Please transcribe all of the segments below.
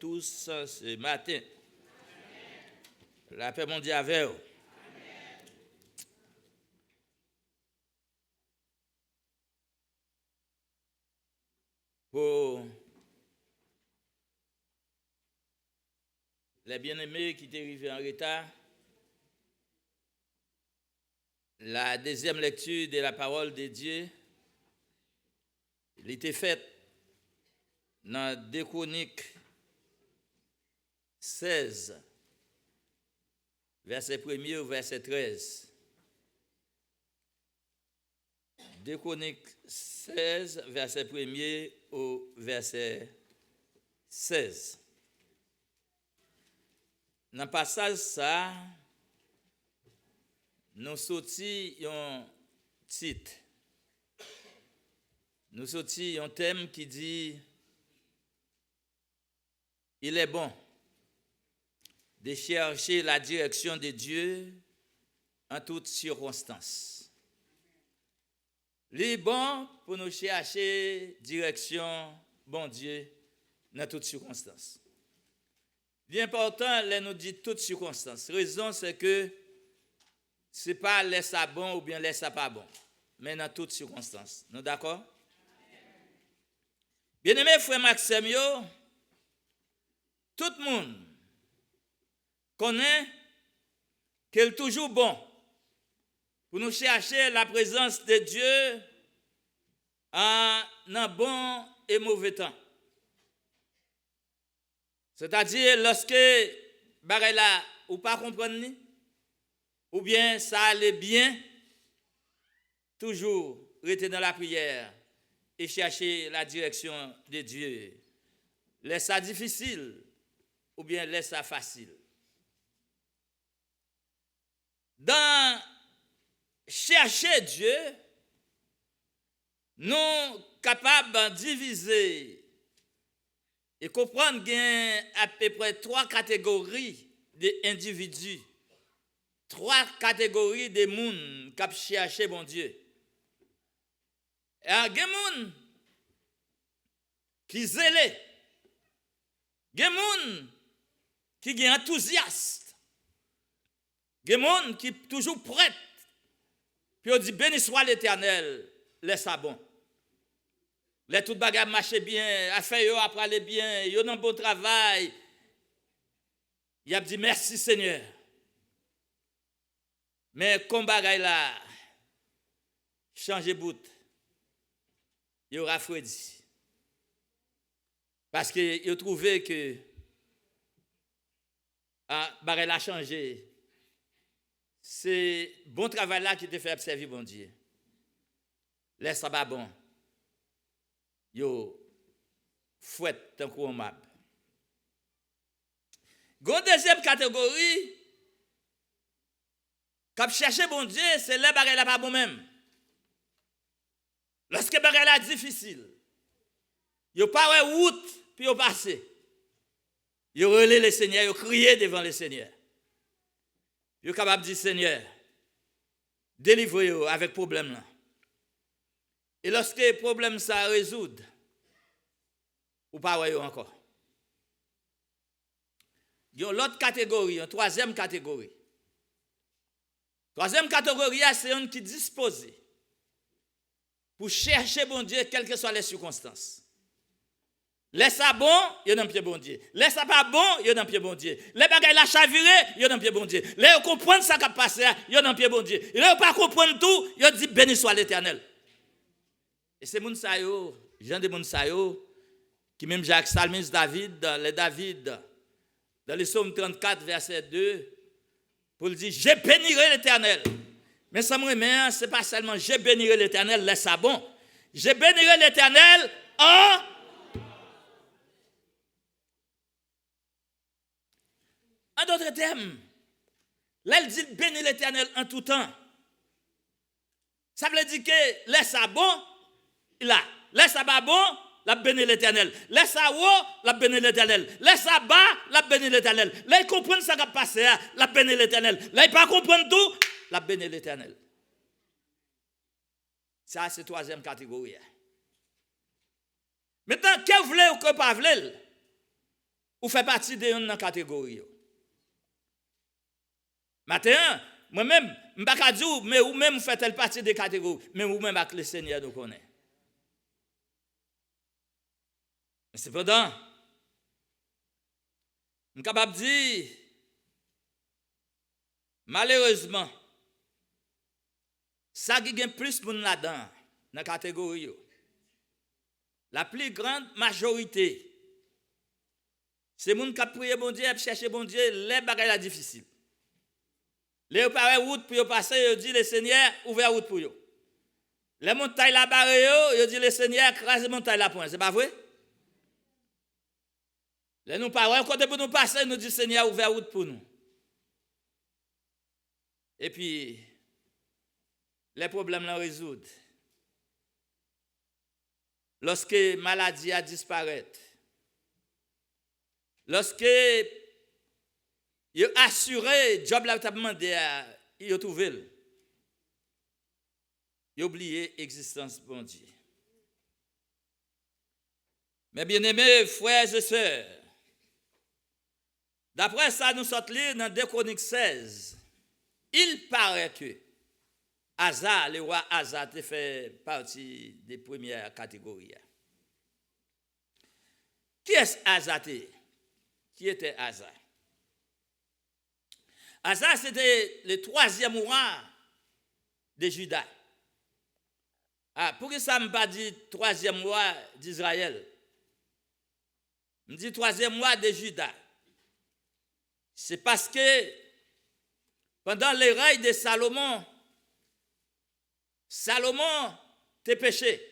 tous ce matin. La paix mondiale avec vous. Pour les bien-aimés qui étaient arrivés en retard, la deuxième lecture de la parole de Dieu, elle était faite dans 2 Chroniques 16, verset 1er au verset 13. 2 Chroniques 16, verset 1er au verset 16. Dans le passage ça, nous sortis un titre. Nous sortis un thème qui dit « Il est bon de chercher la direction de Dieu en toutes circonstances. » Il est bon pour nous chercher direction, bon Dieu, dans toutes circonstances. L'important, là, nous dit toutes circonstances. La raison, c'est que ce n'est pas laisse ça bon ou bien laisse ça pas bon, mais dans toutes circonstances. Nous d'accord? Bien-aimé frère Maxime, tout le monde connaît qu'il est toujours bon pour nous chercher la présence de Dieu en un bon et mauvais temps. C'est-à-dire lorsque bagay la ou pas comprendre ou bien ça allait bien, toujours rester dans la prière et chercher la direction de Dieu. Laisse ça difficile ou bien laisse ça facile. Dans chercher Dieu, nous sommes capables de diviser et comprendre qu'il y a à peu près 3 catégories d'individus, 3 catégories de monde qui cherchent bon Dieu. Il y a des gens qui zélés, des gens qui sont enthousiastes, des gens qui sont toujours prêts. Puis on dit béni soit l'Éternel, laisse ça bon. Les tout bagages marchent bien, affaire yo après aller bien, yo dans bon travail. Il a dit merci Seigneur. Mais comme bagay là changer bout. Yo rafraîchi. Parce que yo trouvé que bagay là changé. C'est bon travail là qui te fait observer bon Dieu. Laisse ça pas bon. Yo fouette tant qu'on map. Gon deuxième catégorie qui chercher bon Dieu, c'est les bagages là pas bon même. Lorsque bagages là difficile, yo pas ouais route puis yo passer. Yo relé le Seigneur, yo crier devant le Seigneur. Yo capable dire Seigneur, délivrez-vous avec problème là. Et lorsque le problème ça résout, ou pas ouais encore. Il y a l'autre catégorie, une troisième catégorie. Troisième catégorie, c'est un qui dispose pour chercher bon Dieu, quelles que soient les circonstances. Laisse ça bon, il y a dans pied bon Dieu. Laisse ça pas bon, il y a dans pied bon Dieu. Les bagages la chaviré, il y a dans pied bon Dieu. Les comprendre ça qui passe, il y a dans pied bon Dieu. Les pas comprendre tout, il dit béni soit l'Éternel. Et c'est moun sa yo, Jean de moun sa yo, qui même Jacques Salmis David, dans le psaume 34, verset 2, pour dire, je bénirai l'Éternel. Mais ça me remet, ce n'est pas seulement je bénirai l'Éternel, laisse ça bon. Je bénirai l'Éternel en d'autres termes. Là, il dit bénir l'Éternel en tout temps. Ça veut dire que laisse ça bon, là, laisse ça pas bon, la bénir l'Éternel. Laisse ça haut, la bénir l'Éternel. Laisse ça bas, la bénir l'Éternel. Là, il comprend ça qui a passé, la bénir l'Éternel. Là, il pas comprendre tout, la bénir l'Éternel. Ça, c'est la troisième catégorie. Maintenant, que vous voulez ou que pas voulez, ou fait partie de une catégorie. Maintenant, moi-même, je ne peux pas dire, mais ou même fait telle partie des catégories, mais ou même avec le Seigneur nous connaît. Mais cependant, je suis capable de dire, malheureusement, ça qui gagne plus pour nous là-dedans, dans la catégorie. La plus grande majorité, c'est les gens qui prient bon Dieu, qui cherchent bon Dieu, les bagages difficiles. Les parents route pour passer, ils disent le Seigneur, ouvert route pour eux. Les montagnes là-bas, ils disent le Seigneur, crase les montagnes là-point. C'est pas vrai? Les nous parents, quand pour nous passer, nous disent Seigneur, ouvert route pour nous. Et puis, les problèmes là résoudent. Lorsque la maladie a disparu, lorsque il a assuré, job là, tu as demandé, il a trouvé. Il a oublié l'existence de bon Dieu. Mais bien aimés frères et sœurs, d'après ça, nous sommes lire dans 2 Chroniques 16. Il paraît que Asa, le roi Asa, fait partie des premières catégories. Qui est Asa? Qui était Asa? Asa, c'était le 3e roi de Juda. Pourquoi ça ne me pas dit 3e roi d'Israël? Je dis 3e roi de Juda. C'est parce que pendant les règnes de Salomon, Salomon était péché.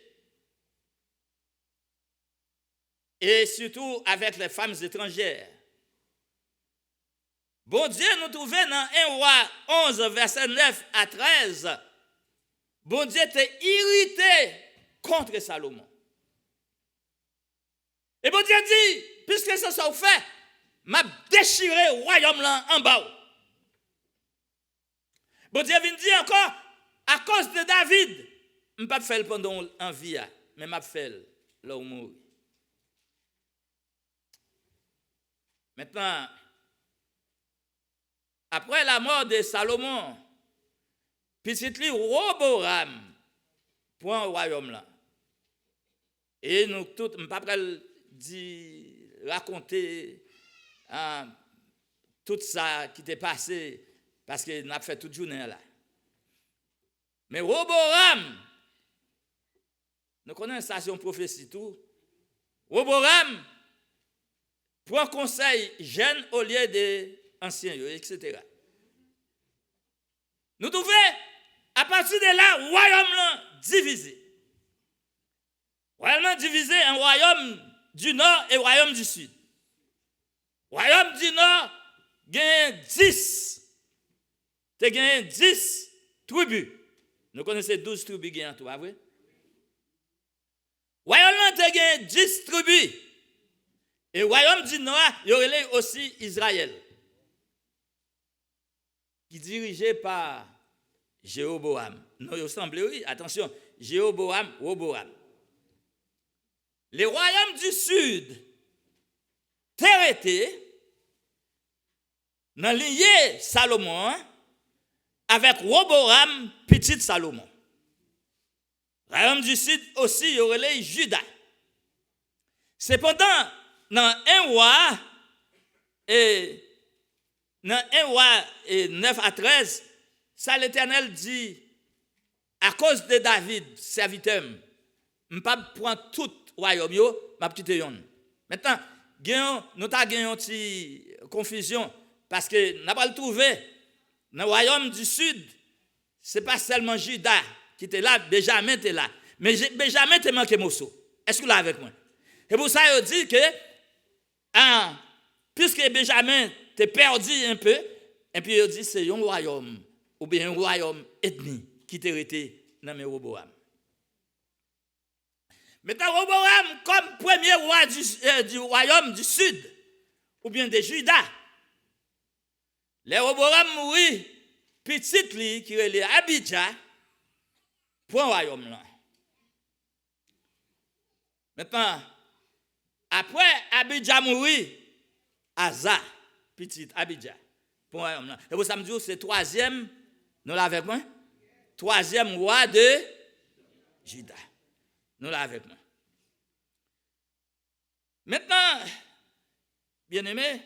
Et surtout avec les femmes étrangères. Bon Dieu nous trouvait dans 1 roi 11, verset 9 à 13. Bon Dieu était irrité contre Salomon. Et bon Dieu dit, puisque ça soit fait, m'a déchiré le royaume là en bas. Bon Dieu vient dire encore, à cause de David, je ne peux pas faire pendant en vie, mais je vais faire là où mourir. Maintenant, après la mort de Salomon, petit lui Roboram prend le royaume là. Et nous tous, je ne peux pas raconter tout ça qui t'est passé parce que nous avons fait toute journée là. Mais Roboram, nous connaissons ça sur une prophétie tout. Roboram prend conseil jeune au lieu des anciens, etc. Nous trouvons, à partir de là, le royaume là divisé. Royaume divisé en royaume du nord et royaume du sud. Royaume du nord gagne 10. Tu gagnes 10 tribus. Nous connaissons 12 tribus gagnant tout, pas vrai? Royaume tu gagnes 10 tribus. Et royaume du nord, il y aurait aussi Israël. Qui est dirigé par Jéroboam. Non, il semble, oui, attention, Jéroboam, Roboam. Les royaumes du sud, t'arrêté dans lié Salomon avec Roboam, petit Salomon. Royaume du sud aussi, il y aurait Juda. Cependant, dans un roi, et dans 1 roi 9 à 13, ça l'Éternel dit, à cause de David, serviteur, je ne peux pas prendre tout le royaume, ma petite yon. Maintenant, nous avons une petite confusion, parce que nous n'avons pas le trouvé. Dans le royaume du sud, ce n'est pas seulement Juda qui était là, Benjamin était là. Mais Benjamin était manqué morceau. Est-ce que vous l'avez avec moi? Et pour ça, il dit que, puisque Benjamin t'es perdu un peu, et puis il dit c'est un royaume, ou bien un royaume ethnique qui t'est resté dans mes Roboam. Maintenant, Roboam, comme premier roi du royaume du sud, ou bien de Juda, les Roboam mourit, petit lui qui est Abidja, pour un royaume là. Maintenant, après Abidja mourit, Asa, petit Abidjan. Pour royaume. Et vous savez, c'est troisième, nous l'avons avec moi? Troisième roi de Juda. Nous l'avons avec moi. Maintenant, bien aimé,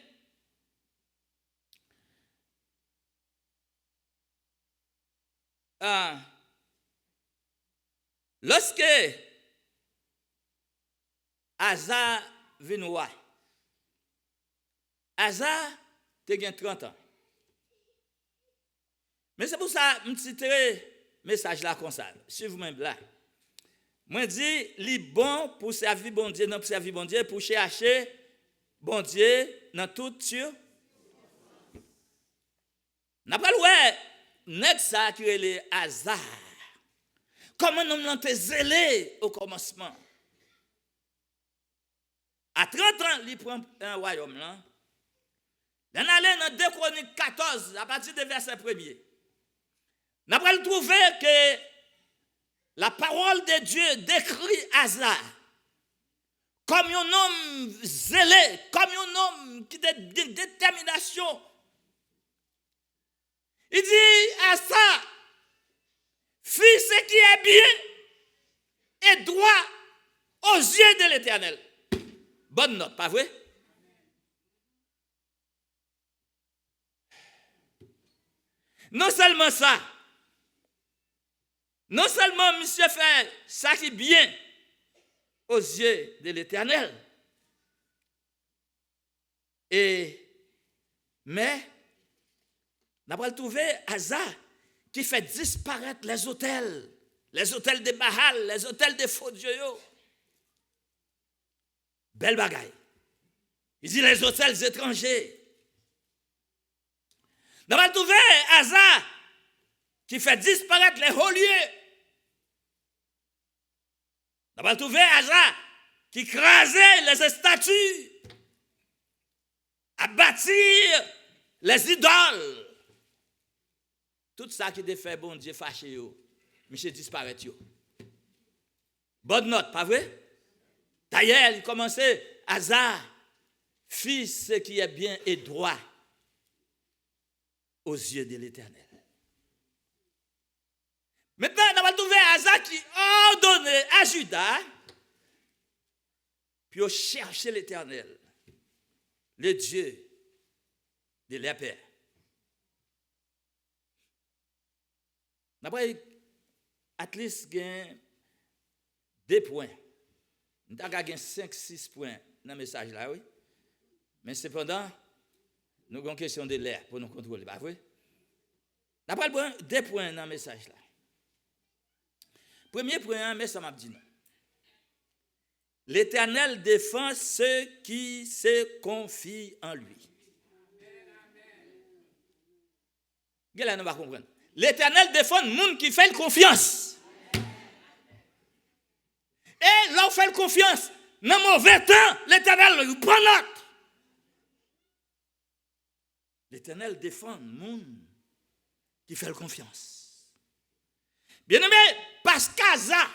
lorsque Asa vient roi, Asa a 30 ans. Mais c'est pour ça que je cite le message là comme ça. Suivez-moi là. Moi dis, li bon pour servir bon Dieu, non pour servir bon Dieu, pour chercher bon Dieu dans tout sur. N'a pas ouais, nèg ça qui est le hasard. Comment nous l'ont zélé au commencement. À 30 ans, il prend un royaume là. On allait dans 2 Chroniques 14 à partir du verset 1er. N'a pas trouvé que la parole de Dieu décrit Asa comme un homme zélé, comme un homme qui a une détermination. Il dit Asa, fais ce qui est bien et droit aux yeux de l'Éternel. Bonne note, pas vrai? Non seulement ça, non seulement monsieur fait ça qui est bien aux yeux de l'Éternel, mais on va trouver Asa qui fait disparaître les hôtels de Baal, les hôtels de faux dieux. Belle bagaille. Il dit les hôtels étrangers. On va trouver Asa qui fait disparaître les hauts lieux. On va trouver Asa qui crasait les statues, à bâtir les idoles. Tout ça qui te fait bon Dieu fâché, monsieur disparaît. Bonne note, pas vrai? D'ailleurs, il commençait, Asa, fit ce qui est bien et droit aux yeux de l'Éternel. Maintenant, on va trouver Asa qui ordonnait à Juda, puis chercher l'Éternel, le Dieu de leur père. Après, Atlas gagne 2 points. Nous avons gagné 5-6 points dans le message là, oui. Mais cependant, nous avons une question de l'air pour nous contrôler, pas vrai? Nous avons 2 points dans le message là. Premier point, mais ça m'a dit non. L'Éternel défend ceux qui se confient en lui. Qu'est-ce que nous va comprendre? L'Éternel défend le monde qui fait confiance. Et là, on fait confiance. Dans le mauvais temps, l'Éternel prend note. L'Éternel défend le monde qui fait confiance. Bien aimé, parce qu'Asa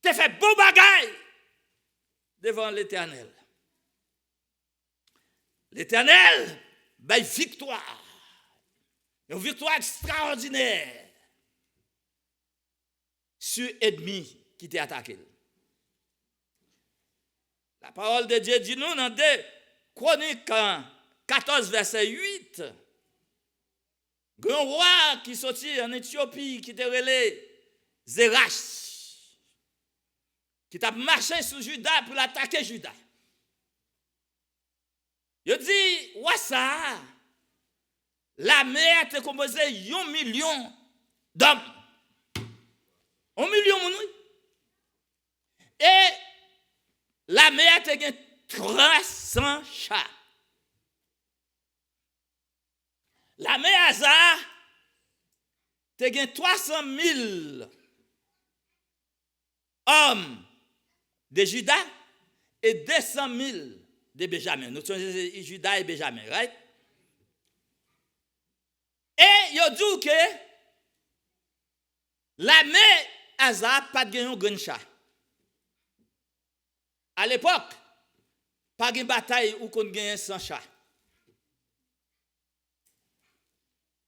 te fait beau bagaille devant l'Éternel. L'Éternel, ben victoire. Une victoire extraordinaire sur l'ennemi qui t'a attaqué. La parole de Dieu dit nous dans 2 Chroniques 14, verset 8. Un roi qui sortit en Éthiopie, qui était relé Zerach, qui t'a marché sur Juda pour l'attaquer Juda. Il dit, ouais ça, la mer était composée de 1 million d'hommes. 1 million, mon oui. Et la mer était 300 chars. La mère Asa, tu as 300 000 hommes de Juda et 200 000 de Benjamin. Nous sommes Juda et Benjamin, right? Et il dit que la mère Asa n'a pas de grand chat. À l'époque, Pas de bataille où qu'on gagne sans chat.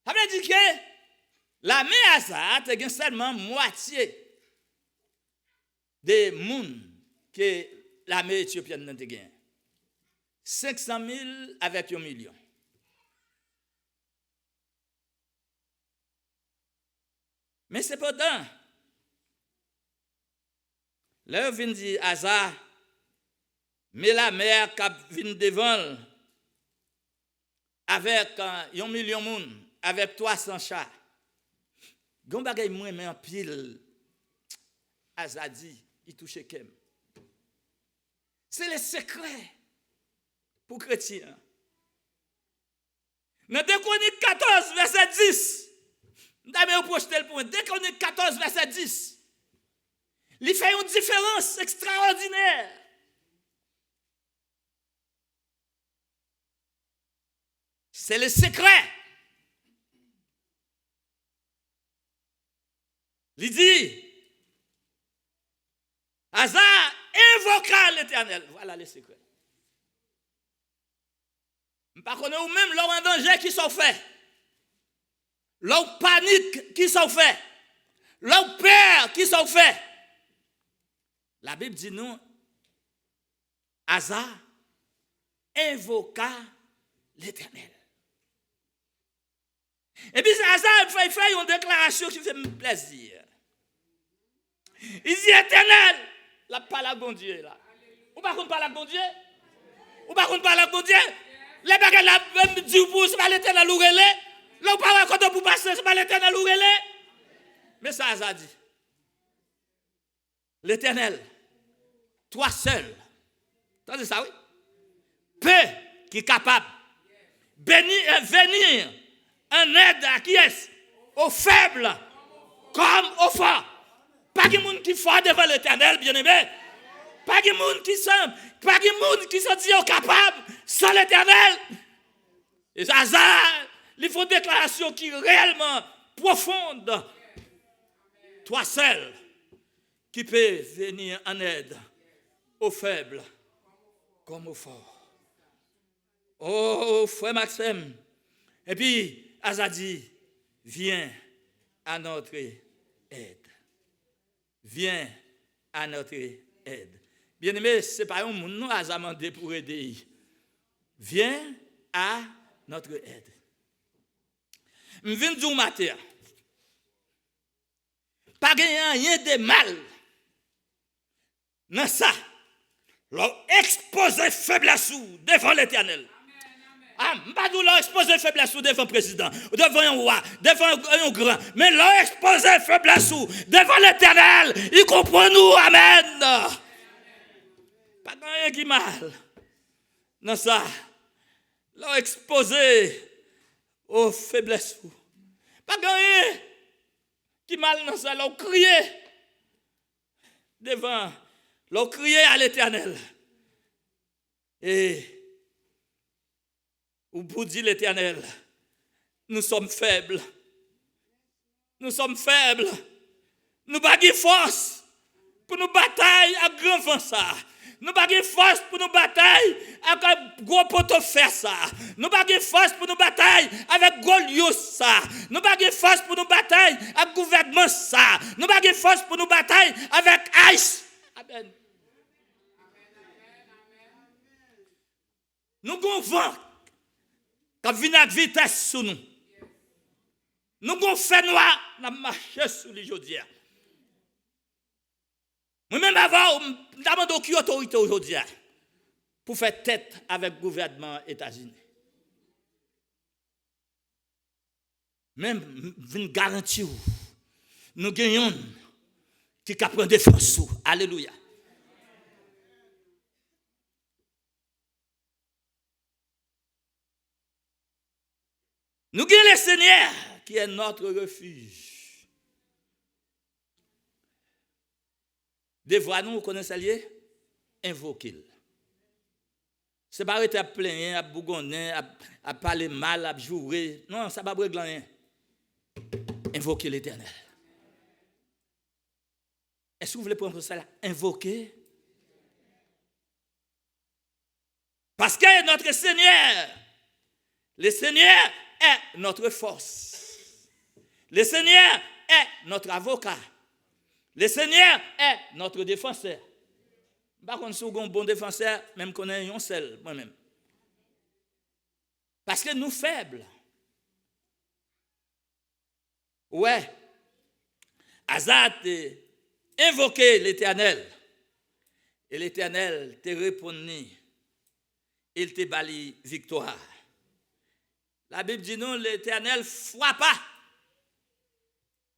Ça veut dire que l'armée Azar a seulement moitié des gens que l'armée éthiopienne n'a pas gagné. 500 000 avec 1 million. Mais cependant, là, on vient dire Azar, mais la mer qui vient devant avec 1 million de monde, avec 300 chats. Gon bagay moins mais en pile Azadi, il touche Kem. C'est le secret pour chrétiens. Dans 2 Chroniques 14 verset 10. D'abord projeter le point. 2 Chroniques 14 verset 10. Il fait une différence extraordinaire. C'est le secret. Il dit, Asa invoqua l'Éternel. Voilà le secret. Par contre, ou même l'homme en danger qui sont faits. L'homme panique qui sont faits. L'homme peur qui sont faits. La Bible dit nous, Asa invoqua l'Éternel. Et puis Asa fait une déclaration qui fait plaisir. Il dit Éternel, la parole à bon Dieu là. Ou pas qu'on parle à bon Dieu? Ou pas qu'on parle à bon Dieu? Les bagages là, même Dieu pour c'est pas l'Éternel ou relé. Là, ou pas quand on pour passer, c'est pas l'Éternel ou relé. Mais ça a dit. L'Éternel, toi seul. Entendez ça, oui? Peu qui est capable de venir en aide à qui est? Aux faibles comme aux forts. Pas de monde qui fort devant l'Éternel, bien-aimé. Pas de monde qui sont dit capable sans l'Éternel. Et ça, il faut une déclaration qui est réellement profonde. Toi seul qui peux venir en aide aux faibles comme aux forts. Oh, frère Maxime. Et puis, Azadi, viens à notre aide. Viens à notre aide. Bien-aimé, ce n'est pas un monde, nous avons demandé pour aider. Viens à notre aide. Je viens de dire matin. Pas rien de mal. Dans ça, leur exposer faiblesse devant l'Éternel. Ah, pas de leur exposer faiblesse devant le président, devant un roi, devant un grand, mais leur exposer faiblesse devant l'Éternel. Il comprend nous, amen. Pas de rien qui mal. Dans ça, leur exposer aux faiblesses. Pas de rien qui mal dans ça, leur crier devant, leur crier à l'Éternel. Et ou pour dire l'Éternel, nous sommes faibles. Nous sommes faibles. Nous n'avons pas force pour nous batailler à grand vent ça. Nous n'avons pas force pour nous batailler avec un gros poteau fer ça. Nous n'avons pas force pour nous batailler avec Goliath ça. Nous n'avons pas force pour nous batailler avec gouvernement ça. Nous n'avons pas force pour nous batailler avec ICE. Amen. Nous avons vent. Quand vient avec vitesse sur nous. Nous avons fait noir, nous avons marché sur les aujourd'hui. Moi-même avant, je demande qui autorité aujourd'hui pour faire tête avec le gouvernement États-Unis. Même, je garantis, nous gagnons qui prend défense. Alléluia. Nous avons le Seigneur qui est notre refuge. Devant nous, connaissez lié? Invoquer. Ce n'est pas être à plaindre, à bougonner, à parler mal, à jouer. Non, ça ne va pas régler rien. Invoquer l'Éternel. Est-ce que vous voulez prendre ça là? Invoquer. Parce que notre Seigneur, le Seigneur est notre force. Le Seigneur est notre avocat. Le Seigneur est notre défenseur. Par contre, si vous avez un bon défenseur, même qu'on ait un seul, moi-même. Parce que nous faibles. Ouais. Asa a invoqué l'Éternel. Et l'Éternel te répondit. Il te bali victoire. La Bible dit non, l'Éternel frappa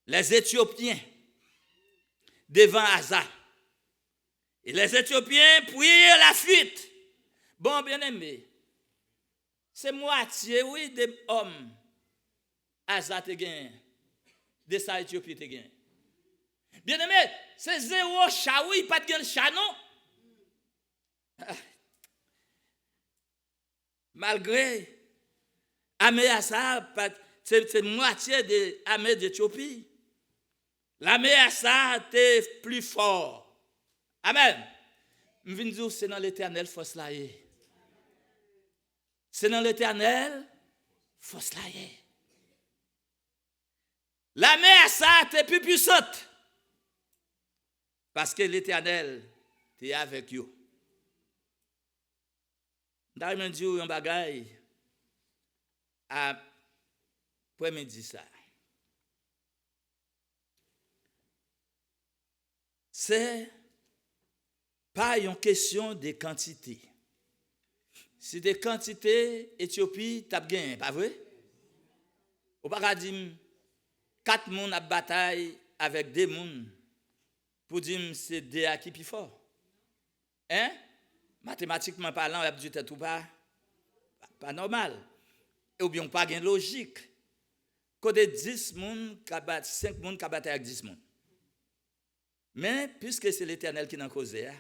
les Éthiopiens devant Asa. Et les Éthiopiens prirent la fuite. Bon, bien aimé, c'est moitié, oui, des hommes. Asa te gagne. De ça, Éthiopie te gagne. Bien aimé, c'est zéro chat, oui, pas de gagne chat, non? Malgré l'armée Asa, c'est moitié de l'armée d'Éthiopie. L'armée Asa était plus fort. Amen. Je viens de dire, c'est dans l'Éternel force là. C'est dans l'Éternel force là. L'armée Asa était plus puissante. Parce que l'Éternel était avec eux. Dans le dire un bagay après midi ça. C'est pas une question de quantité. Si des quantités, Éthiopie, t'as gagné, pas vrai? Au paradigme, 4 personnes à bataille avec 2 personnes pour dire c'est 2 qui plus fort. Hein? Mathématiquement parlant, on a dit tout pas normal. Ou bien pas de logique. Côté 10 personnes, 5 personnes qui battent avec 10 personnes. Mais puisque c'est l'Éternel qui n'en cause, il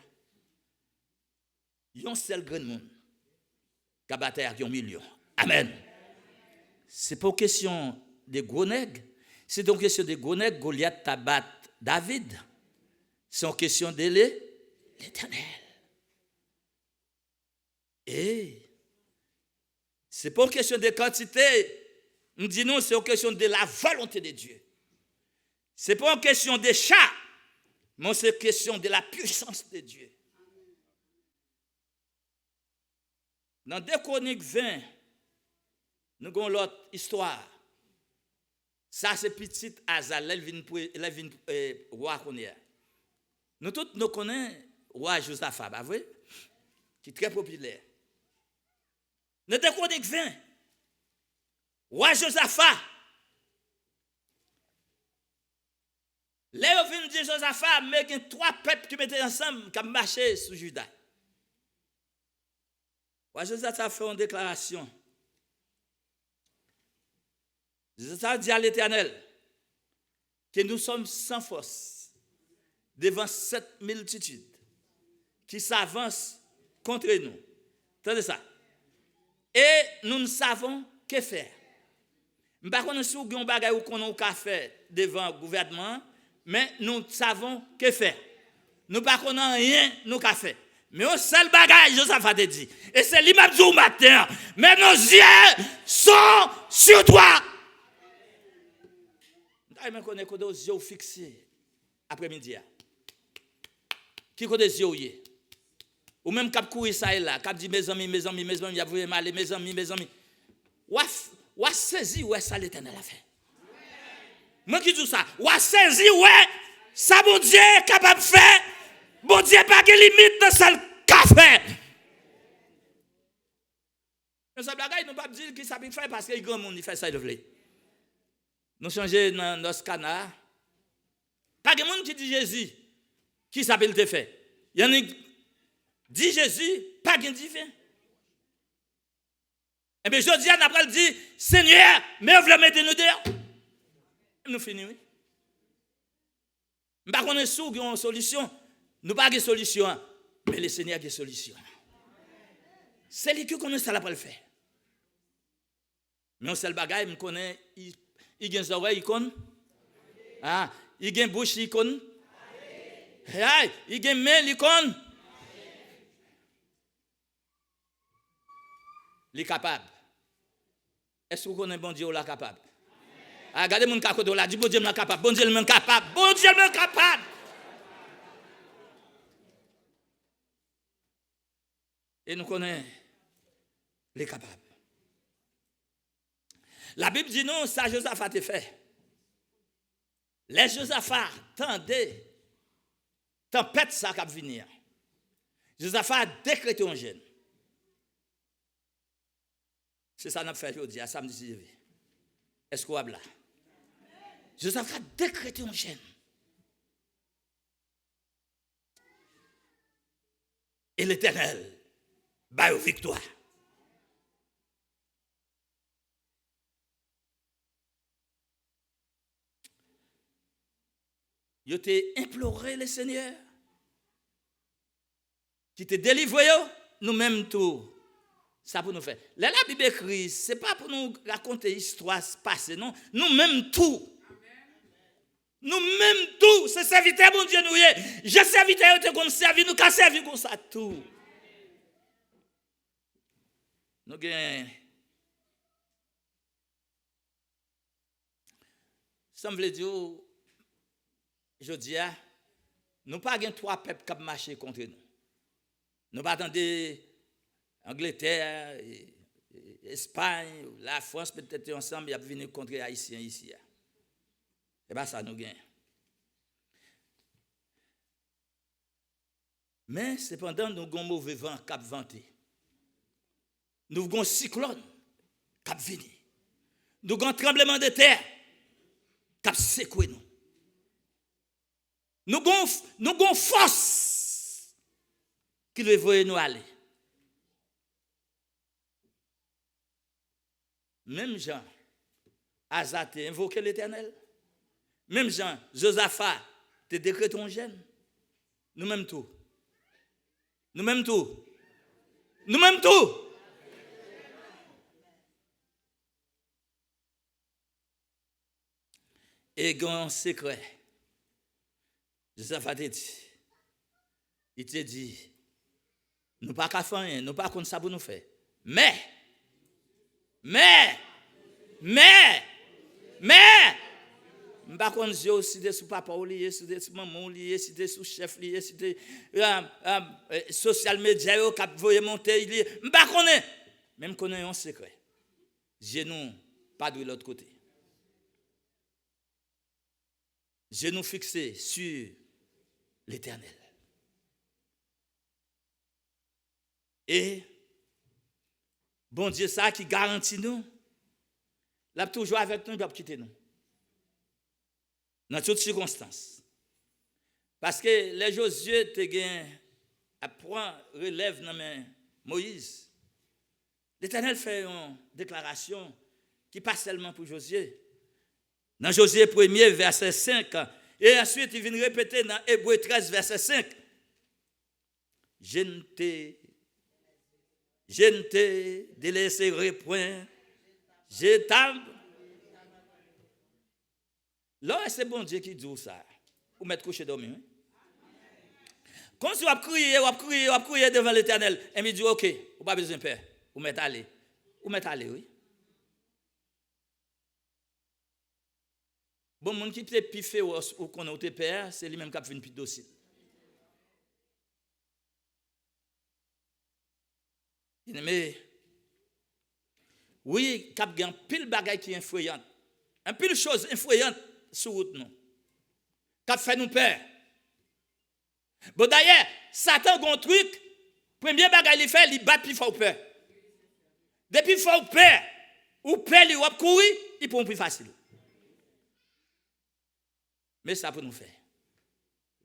y a un seul grand monde qui a battu avec 1 million. Amen. C'est pas une question de gros nègres. C'est une question de gros nègres. Goliath a battu David. C'est une question de l'Éternel. Et c'est pas une question de quantité. Nous disons c'est une question de la volonté de Dieu. C'est pas une question de chat, mais c'est une question de la puissance de Dieu. Dans 2 Chroniques 20, nous avons l'autre histoire. Ça, c'est petit Azal, elle vient roi Konia. Nous tous nous connaissons roi Josaphat, pas vrai? Qui est très populaire. Dans 2 Chroniques 20, roi Josaphat, là, on vient dire Josaphat, mais il y a 3 peuples qui mettaient ensemble, qui ont marché sous Juda. Roi Josaphat fait une déclaration. Josaphat dit à l'Éternel que nous sommes sans force devant cette multitude qui s'avance contre nous. Entendez ça? Et nous ne savons que faire. Je ne sais pas si nous avons faire devant le gouvernement, mais nous savons que faire. Nous ne savons rien nous faire. Mais au seul bagage, Josaphat te dit, et c'est l'imam du matin, mais nos yeux sont sur toi. Je connais que des yeux fixés après-midi. Qui connaît des yeux? Ou même cap courir ça et là, cap dit mes amis, il y a vraiment mal, mes amis. Ou saisi ouais ça l'Éternel a fait. Moi qui dis ça, ou saisi ouais ça bon Dieu capable de faire. Bon Dieu pas de limite dans ça qu'a fait. Mais ça bagaille nous pas dire qui ça peut faire parce que grand monde il fait ça il veut. Nous changer dans notre canard. Pas de monde qui dit Jésus qui ça peut le faire. Il y en a dit Jésus, pas de divin. Et bien, je dis à Napral dit, Seigneur, mais vous le mettez nous dehors. Nous finissons. Oui. Nous ne connaissons pas une solution. Nous n'avons pas de solution. Mais le Seigneur a des solutions. C'est lui qui connaît ça, là, le faire. Mais on sait le bagage, il connaît, il a des oreilles, il connaît. Ah, il a une bouche, il connaît. Il a une main, il connaît. il est capable. Est-ce que vous connaissez bon Dieu là capable? Ah, regardez mon cacodo là, dit bon Dieu est capable, bon Dieu est capable, bon Dieu est capable. Et nous connaissons les capables. La Bible dit non, ça Josaphat a fait. Les Josaphat tendaient tempête ça qui va venir. Josaphat a décrété un jeûne. C'est ça qu'on a fait aujourd'hui, à samedi. Est-ce qu'on a là? Josaphat a décrété un jeûne. Et l'Éternel bat aux victoires. Il t'a imploré le Seigneur qui te délivre, nous-mêmes tout. Ça pour nous faire. Là, la Bible écrit, ce n'est pas pour nous raconter l'histoire passée, non. Nous-mêmes tout. Nous-mêmes tout. C'est serviteur, bon Dieu, nous y est. Je serviteur, te comme servi, nous qu'à servir comme ça tout. Nous gagnons. Ça me veut dire, je dis, nous pas gagnons trois peuples qui marché contre nous. Nous pas attendre Angleterre, Espagne, la France peut-être ensemble, ils venir contre les Haïtiens ici. Et bien ça nous gagne. Mais cependant, nous avons un mauvais vent qui a venté. Nous avons un cyclone qui a venu. Nous avons un tremblement de terre qui a secoué nous. Nous avons force qui veut voir nous aller. Même Jean, Asa t'a invoqué l'Éternel. Même Jean, Josaphat, te décrété un jeûne. Nous-mêmes tout. Nous-mêmes tout. Nous-mêmes tout. Et grand secret. Josaphat te dit. Il te dit, nous pas qu'à faire rien, nous pas contre ça pour nous faire. Mais, je ne pas contre Dieu si c'est sous papa ou lié, si c'est sous maman ou lié, si c'est sous chef lié, si c'est social media qui a voyé monter lié. Je ne pas connaître. Même connaît un secret. Genou pas de l'autre côté. Genou fixé sur l'Éternel. Et bon Dieu ça qui garantit nous, l'a toujours avec nous, il doit quitter nous. Dans toutes circonstances. Parce que les Josué te gain apprend relève dans Moïse. L'Éternel fait une déclaration qui pas seulement pour Josué. Dans Josué 1er verset 5 et ensuite il vient répéter dans Hébreu 13 verset 5. Je ne te délaisserai point. Je t'aime. Là, c'est bon Dieu qui dit ça. Vous mettez couché dormir. Comme si vous criez devant l'Éternel. Et il dit, ok, vous n'avez pas besoin de peur. Vous mettez aller. Vous mettez aller, oui. Bon, mon qui te piffé ou qu'on a au père, c'est lui-même qui a fait une petite docile. Mais, oui, cap gen pile bagay qui influente. Un pile chose influente sur route nous. Cap fait nous peur. Bon d'ailleurs, Satan gon truc, premier bagay il fait, il bat plus fort peur. Depuis fort peur, ou peur li ou courir, il prend plus facile. Mais ça pour nous faire.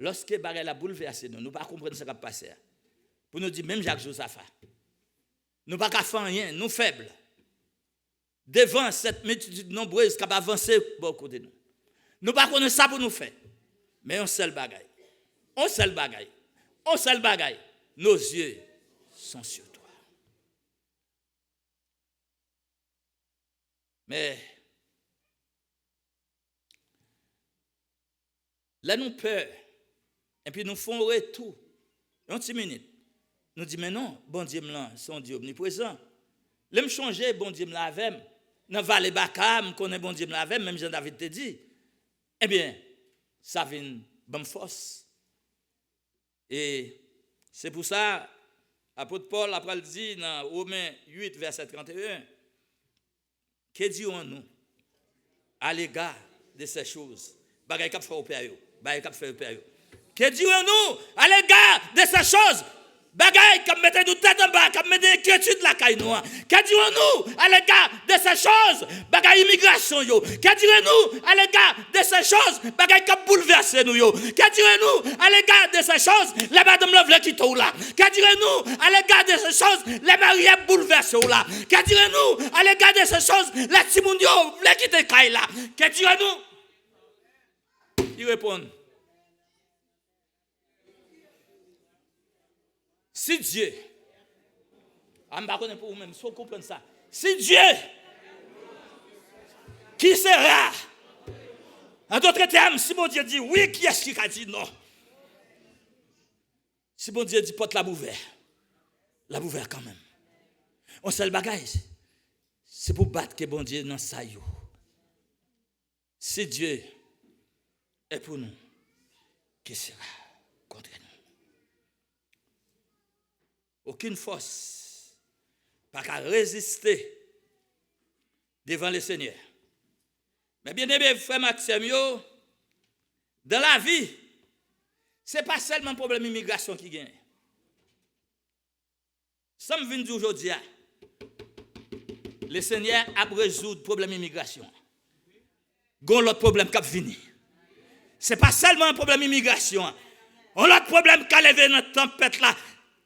Lorsque bagay la bouleversé nous pas comprendre ce qui va passer. Pour nous dire même Jacques Josaphat. Nous pas qu'à faire rien, nous faibles. Devant cette multitude nombreuse qui a avancé beaucoup de nous. Nous pas connaître ça pour nous faire. Mais un seul bagaille. Nos yeux sont sur toi. Mais là nous peur. Et puis nous font retour. Un petit minute. Nous disons, mais non, bon Dieu, c'est un Dieu omniprésent. L'aime changer, bon Dieu me l'avait. Dans Vallée Baka, me connaît bon Dieu me l'avait, même Jean-David te dit. Eh bien, ça vient bonne force. Et c'est pour ça, l'apôtre Paul, après le dit dans Romains 8, verset 31, que dirons-nous à l'égard de ces choses? Bagay k'ap fait au père yo. Bagay k'ap fait au père yo. Que dirons-nous à l'égard de ces choses? Bagay comme mettez nous tête en bas, comme mettez inquiétude la caille noire. Que dirons-nous à l'égard de ces choses? Bagay immigration yo. Que dirons-nous à l'égard de ces choses? Bagay qui bouleverser nous yo. Que dirons-nous à l'égard de ces choses? Les madame la vle quitte ou là. Que dirons-nous à l'égard de ces choses? Les mariés bouleversés ou là. Que dirons-nous à l'égard de ces choses? Les timondio vle quitte caille là. Que dirons-nous? Il répond. Si Dieu, je ne sais pas pour vous-même, il faut comprendre ça. Si Dieu, qui sera? En d'autres termes, si mon Dieu dit oui, qui est-ce qui a dit non? Si mon Dieu dit porte la ouverte quand même. On sait le bagage. C'est pour battre que bon Dieu dans ça. Si Dieu est pour nous, qui sera contre nous? Aucune force pas qu'à résister devant le Seigneur. Mais bien aimé frère Maxime, dans la vie, ce n'est pas seulement un problème d'immigration qui gagne. Ça me vient d'aujourd'hui, le Seigneur a résolu le problème d'immigration. Il y a l'autre problème qui a venu. Ce n'est pas seulement un problème d'immigration. On a l'autre problème qui a levé notre tempête là.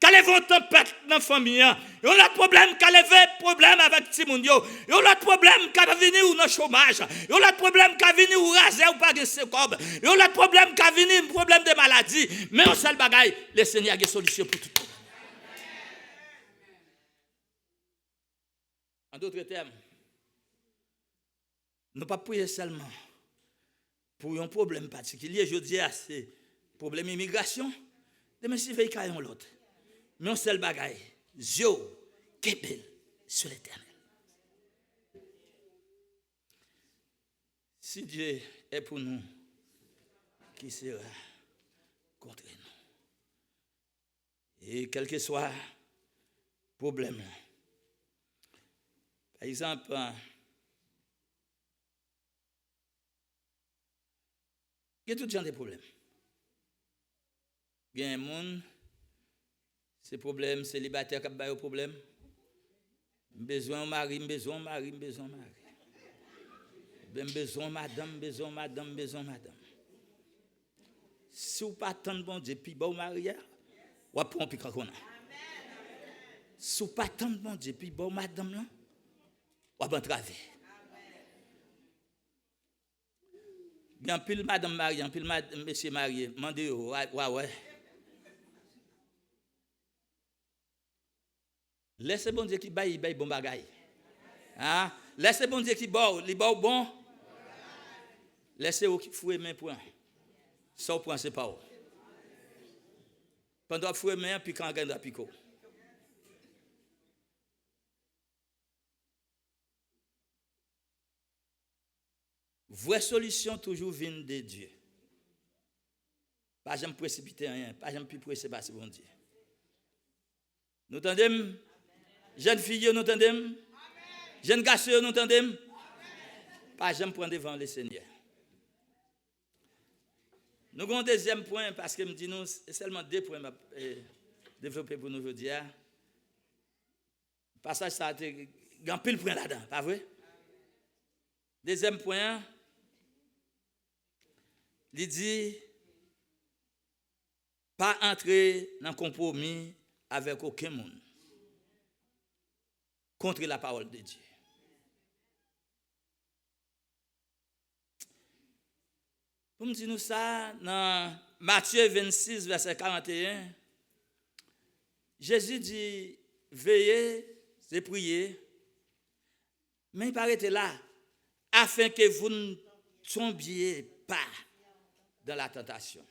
Quand les vont tempête dans la famille, il y a un problème, quand les problème avec Timondio, il y a un problème qui a venu ou dans le chômage, il y a un problème qui a venu ou raser ou pas de secours, il y a un problème qui a venu un problème de maladie, mais on seul bagaille, le Seigneur a des solutions pour tout. En d'autres termes, nous ne pas prier seulement pour un problème particulier, je dis c'est problème d'immigration, mais si veille caillon l'autre. Mais on sait le bagaille. Zio, kebel sur l'Éternel. Si Dieu est pour nous, qui sera contre nous? Et quel que soit le problème. Par exemple, il y a tout genre de problèmes. Il y a un monde. Ces problèmes, célibataires qui ont des problèmes. Besoin de mari, besoin de mari, besoin de mari. Besoin de madame, besoin de madame, besoin de madame. Si vous ne pas attendre bon Dieu, puis bon mariage, vous allez prendre un piquant qu'on a. Si vous ne pas attendre bon Dieu, puis bon madame, vous allez entraver. Bien pile madame mariée, pile monsieur marié, mandez ouais. Laissez bon Dieu qui baille bon bagaille. Hein? Laissez bon Dieu qui baille bon. Laissez-vous qui fouet main point. Ça point c'est pas où. Pendant fouet main puis quand gagne pico. Vraie solution toujours vient de Dieu. Pas jamais précipiter rien, pas jamais plus pressé par ce bon Dieu. Nous entendons? Jeunes filles, nous entendons? Jeunes garçons, nous entendons? Pas jamais prendre devant le Seigneur. Nous avons un deuxième point, parce que me dit nous, c'est seulement 2 points développés pour nous aujourd'hui. Passage, ça a été grand pile point là-dedans, pas vrai? Deuxième point, il dit, pas entrer dans compromis avec aucun monde. Contre la parole de Dieu. Pour me dire nous ça, dans Matthieu 26, verset 41, Jésus dit, veillez et priez, mais il paraît là, afin que vous ne tombiez pas dans la tentation.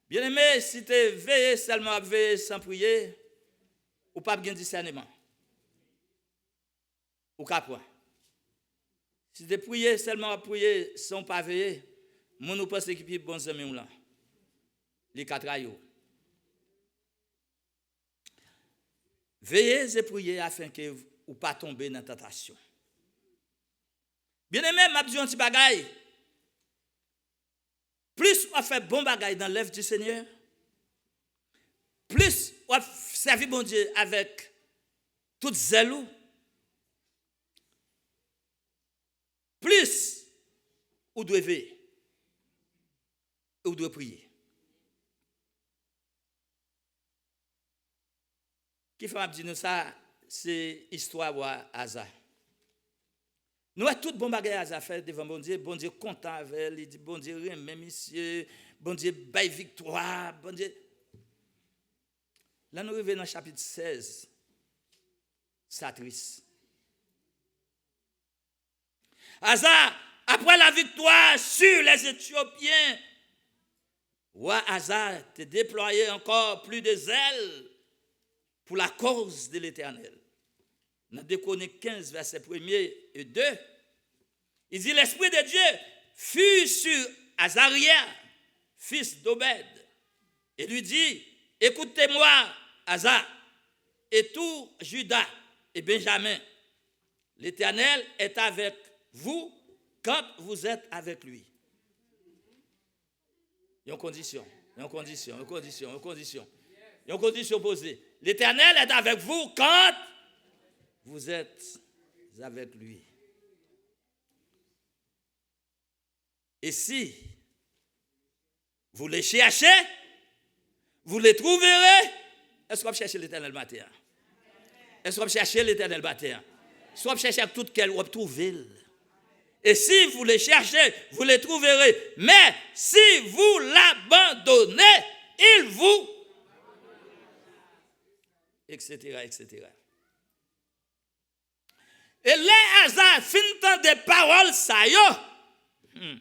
Bien aimé, si tu veilles seulement à veiller sans prier, ou pas bien discernement. ou qu'à point. Si tu prier seulement à prier sans pas veiller, mon nous pense que bon zami là. Les quatre aïeux. Veillez et priez afin que vous pas tomber dans la tentation. Bien aimé, m'a dit un petit bagaille. Plus on fait bon bagaille dans l'œuvre du Seigneur, plus on servi bon Dieu avec toute zèle, plus on doit veiller, on doit prier. Qui fait dire nous ça, c'est histoire ou hasard. Nous avons tout bon bagage à faire devant bon Dieu content avec elle, il dit bon Dieu remet monsieur, bon Dieu baille victoire, bon Dieu. Là nous arrivons dans le chapitre 16. Ça triste. Asa, après la victoire sur les Éthiopiens, Asa te déployé encore plus de zèle pour la cause de l'Éternel. Dans Déconé 15, verset 1er et 2, il dit l'Esprit de Dieu fut sur Azaria, fils d'Obed, et lui dit, écoutez-moi, Asa, et tout Juda et Benjamin, l'Éternel est avec vous quand vous êtes avec lui. Il y a une condition, posée. L'Éternel est avec vous quand vous êtes avec lui. Et si vous les cherchez, vous les trouverez. Est-ce qu'on va chercher l'Éternel matin? Est-ce qu'on va chercher l'Éternel matin? Est-ce qu'on va chercher tout quel ou trouver? Et si vous les cherchez, vous les trouverez. Mais si vous l'abandonnez, il vous... etc., etc. Et les hasards finissent des paroles, ça y est.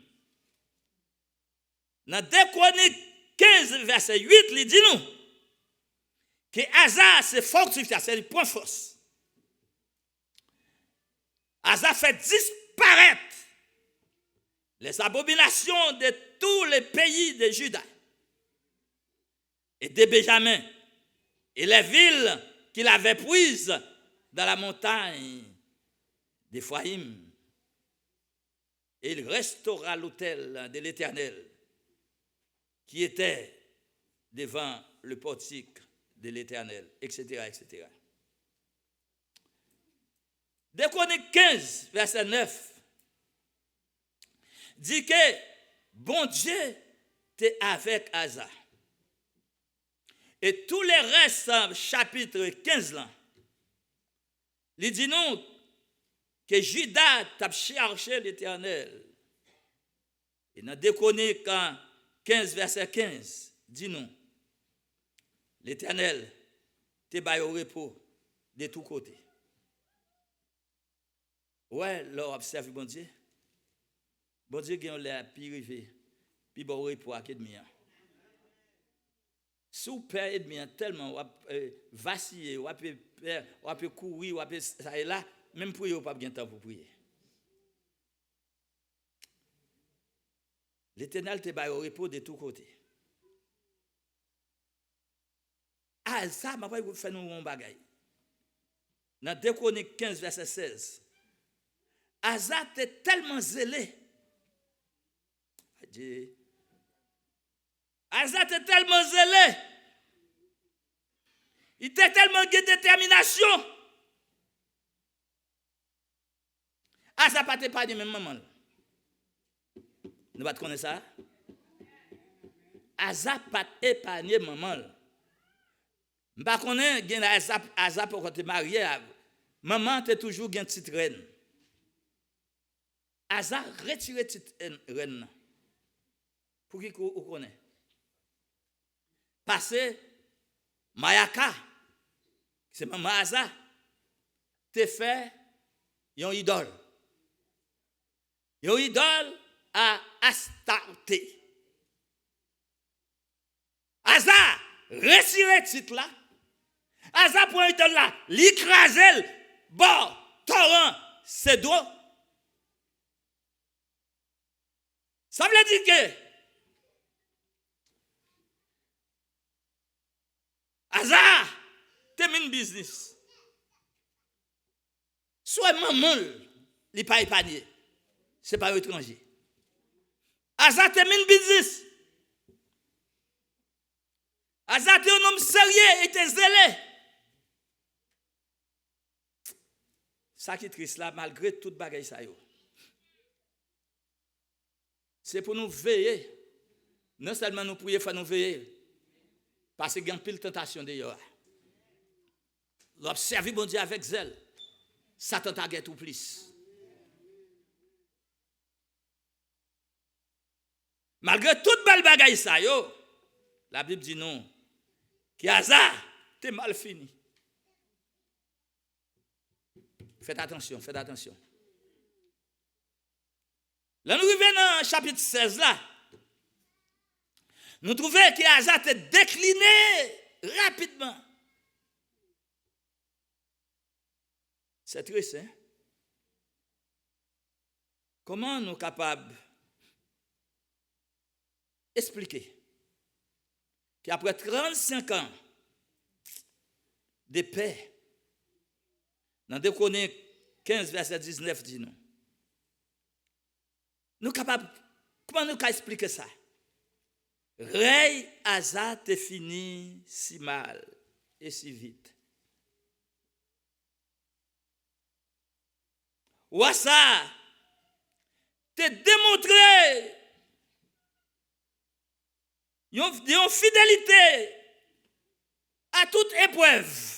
Dans 2 Chroniques 15, verset 8, il dit nous que Asa c'est fortifié, c'est le point force. Asa fait disparaître les abominations de tous les pays de Juda et de Benjamin et les villes qu'il avait prises dans la montagne d'Éphraïm. Et il restaura l'autel de l'Éternel qui était devant le portique de l'Éternel, etc., etc. 2 Chroniques 15, verset 9, dit que bon Dieu était avec Asa. Et tous les restes, chapitre 15, là, il dit non que Judas a cherché l'Éternel. Et dans 2 Chroniques 15, verset 15, dit non. L'Éternel te baille au repos de tous côtés. Ouais, là, observe bon Dieu. Bon Dieu, il a pi rivé, puis bon repos à qu'est-ce sous père ennemi tellement vaciller, ou peut courir, ou peut ça et là, même pour eux pas bien temps pour prier. L'Éternel te baille au repos de tous côtés. Ah, ça, ma pas faire nous un bagaille. Dans 2 Chroniques 15, verset 16. Asa était tellement zélé. Asa était tellement zélé. Il était tellement de détermination. Asa pas épargné même maman. Nous pas connaître ça. Asa pas épargné maman. Je ne connais pas Asa pour te marier. Maman t'es toujours une petite reine. Asa retiré petite reine. Pour qui vous connaissez? Passé Mayaka, c'est maman Asa, te fait une idole. Une idole à Astarté. Asa retiré titre là. Asa prend idole là, l'écraser, bon, torrent, c'est drôle. Ça veut dire que hasard, t'es une business. Soit maman, il pas épargné. C'est pas étranger. Hasard, t'es une business. Hasard, t'es un homme sérieux et t'es zélé. Ça qui est triste là, malgré toute bagaille ça yo. C'est pour nous veiller. Non seulement nous prier, il faut nous veiller. Parce qu'il y a une pile de tentation d'ailleurs. L'observer bon Dieu avec zèle. Satan t'a guette tout plus. Malgré toute belle bagaille ça yo, la Bible dit non. Qui hasard, t'es mal fini. Faites attention, faites attention. Là, nous arrivons dans le chapitre 16 là. Nous trouvons que hasard est décliné rapidement. C'est triste, hein? Comment nous sommes capables d'expliquer qu'après 35 ans de paix, dans 2 Chroniques 15, verset 19, dit nous. Nous capables, comment nous expliquer ça? Rey hasard te fini si mal et si vite. Ou ça, te démontré une fidélité à toute épreuve.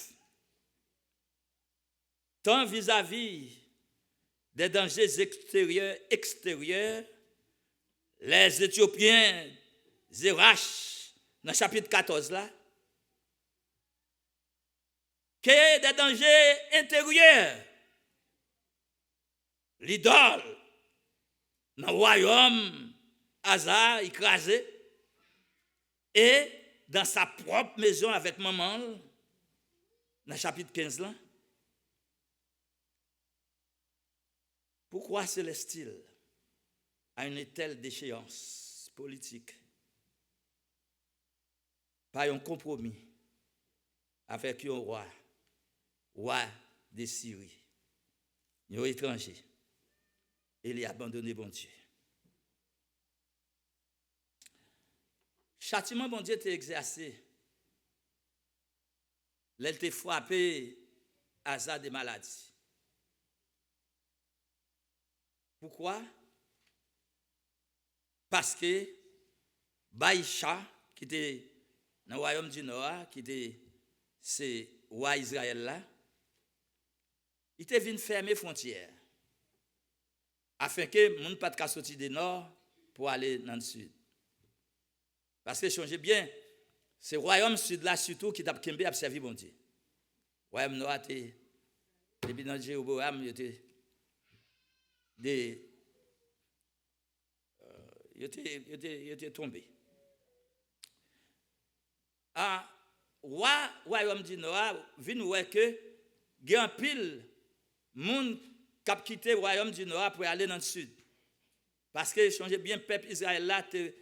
Tant vis-à-vis des dangers extérieurs, les Éthiopiens, Zérach, dans le chapitre 14 là, que des dangers intérieurs, l'idole, dans le royaume, Hazar, écrasé, et dans sa propre maison avec maman, dans le chapitre 15 là. Pourquoi Célestine a une telle déchéance politique? Pas un compromis avec un roi de Syrie, un étranger. Il a abandonné bon Dieu. Châtiment bon Dieu était exercé. Il était frappé hasard des maladies. Pourquoi? Parce que Baïcha, qui était dans le royaume du Nord, qui était ce roi Israël là, il était venu fermer les frontières afin que les gens ne pas sortir du nord pour aller dans le sud. Parce que changez bien, c'est le royaume sud là surtout qui t'a servi bon Dieu. Le royaume nord était depuis dans Jéroboam, il était il était tombé. Ah, royaume du Nord, vient voir que il y a un pile monde qui a quitté le royaume du Nord pour aller dans le sud. Parce que changez bien peuple Israël là, t'es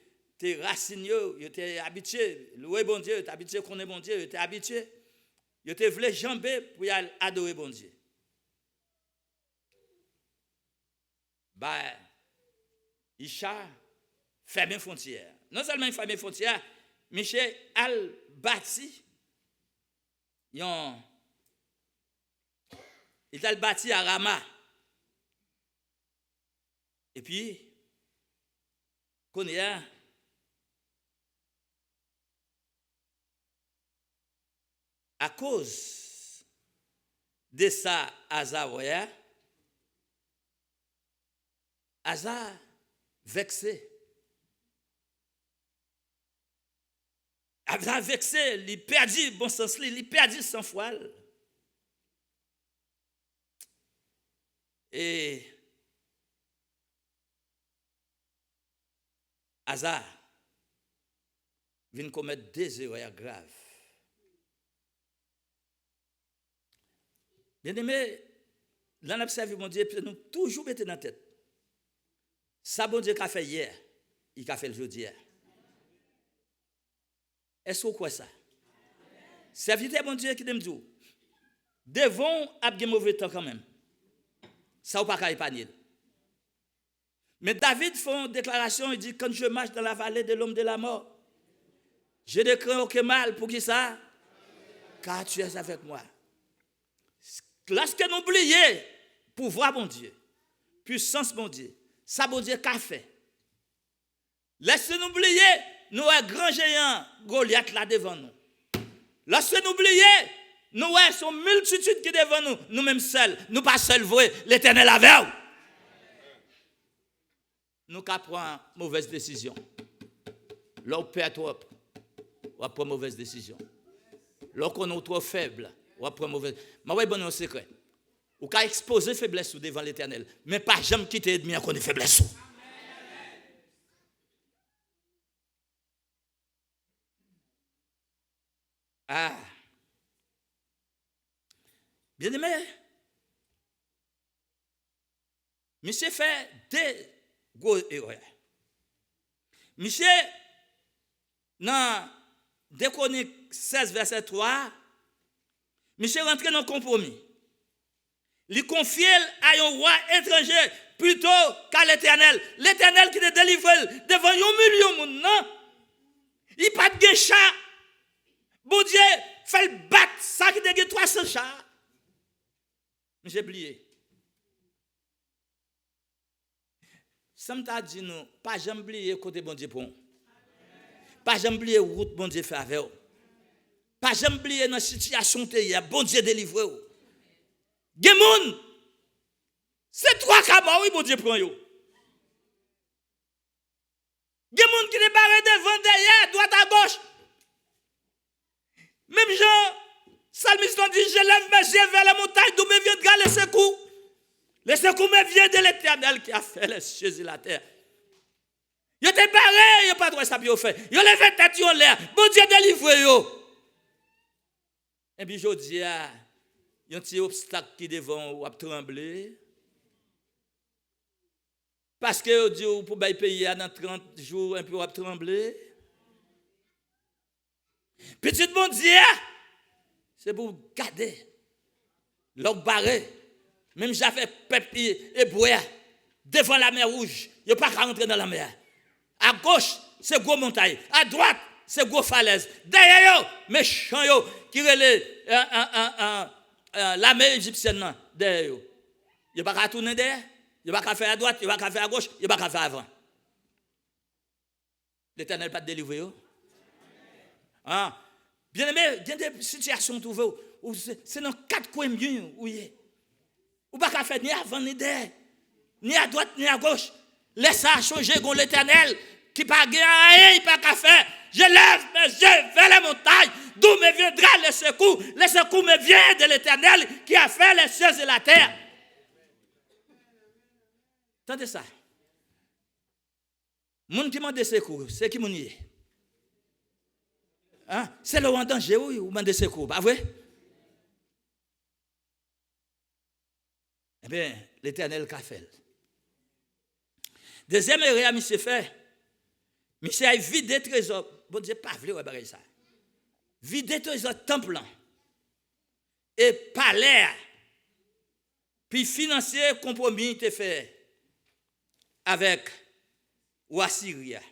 racine, il était habitué, louer bon Dieu, il était habitué connaître bon Dieu, il était habitué, il était voulu jamber pour y aller adorer bon Dieu. Bah, Isha ferme les frontières. Non seulement il ferme les frontières, Michel al bâti, il a bâti à Rama. Et puis, qu'on y a, à cause de ça, Azaroya, Hazar vexé. Hazar vexé, il perdit bon sens, il perdit sans foi. Et Hazar vient commettre des erreurs graves. Bien aimé, là, on observe mon Dieu, puis nous toujours mettons dans la tête. Ça, bon Dieu, qu'a fait hier, il a fait le jeudi hier. Est-ce que quoi ça? Serviteur, bon Dieu, qui me dit, devons avoir mauvais temps quand même. Ça, ou pas qu'à épargner. Mais David fait une déclaration, il dit, quand je marche dans la vallée de l'homme de la mort, je ne crains aucun mal. Pour qui ça? Car tu es avec moi. Lorsque nous oublions pouvoir, bon Dieu, puissance, bon Dieu, ça, bon Dieu, qu'a fait? Laissez-nous oublier, nous avons un grand géant, Goliath, là devant nous. Lorsque nous oublions, nous avons une multitude qui est devant nous, nous-mêmes seuls, nous pas seuls, l'Éternel avec nous. Nous prenons mauvaise décision. Lorsqu'on perd trop, on prend mauvaise décision. Lorsqu'on est trop faible, on prend mauvaise décision. Mais oui, bon, un secret. On peut exposer faiblesse devant l'Éternel, mais pas jamais quitter l'ennemi qu'on est faiblesse. Ah. Bien aimé. Monsieur fait deux gros erreurs. Monsieur, dans 2 Chroniques 16, verset 3, monsieur rentre dans le compromis. Il confie à un roi étranger plutôt qu'à l'Éternel. L'Éternel qui te délivre devant 1 million de monde, non? Il n'y a pas de chat. Bon Dieu, fait le battre ça qui te 300 chats. Mais j'ai oublié. Ça m'a dit nous, pas jamais oublier côté bon Dieu pour nous. Pas jamais oublier route bon Dieu fait avec vous. Pas jamais oublier dans situation où bon Dieu délivre vous. Gemoun, c'est 3 cas oui bon Dieu prend yo. Gemoun qui est barré devant derrière, droite à gauche. Même Jean, Salmiste dit, je lève mes yeux vers la montagne, d'où me viendra le secours. Le secours me vient de l'Éternel qui a fait les cieux et la terre. Ils étaient barrés, ils n'ont pas droit à ça, ils ont fait. Ils ont levé tête, ils ont l'air. Bon Dieu délivre yo. Et puis je dis, il y a un petit obstacle qui devant ou à trembler. Parce que Dieu pour payer dans 30 jours, un peu à trembler. Petit bon Dieu, c'est pour garder l'homme barré. Même j'avais peuple et boire devant la mer rouge. Il n'y a pas qu'à rentrer dans la mer. À gauche, c'est gros montagne. À droite, c'est gros falaise. Derrière, méchant qui relève la mer égyptienne. Derrière, il n'y a pas qu'à tourner derrière. Il n'y a pas qu'à faire à droite, il n'y a pas qu'à faire à gauche, il n'y a pas qu'à faire avant. L'Éternel n'a pas délivré. Ah. Bien aimé, il y a des situations où c'est dans 4 coins mieux où il est. Ou pas qu'à faire ni avant ni derrière, ni à droite ni à gauche. Laisse ça changer con l'Éternel qui pas rien, il pas qu'à faire. Je lève mes yeux vers les montagnes, d'où me viendra le secours. Le secours me vient de l'Éternel qui a fait les cieux et la terre. Entendez ça. Moun qui m'a des secours, c'est qui moun y est. Hein? C'est le en danger, oui, ou m'a des secours, pas vrai? Eh bien, l'Éternel qu'a fait. Deuxième erreur, monsieur fait. Monsieur a vidé trésor. Bon Dieu, pas vrai, ouais, ça. Vidé trésor temple et palais. Puis financier compromis te fait avec ou Assyria.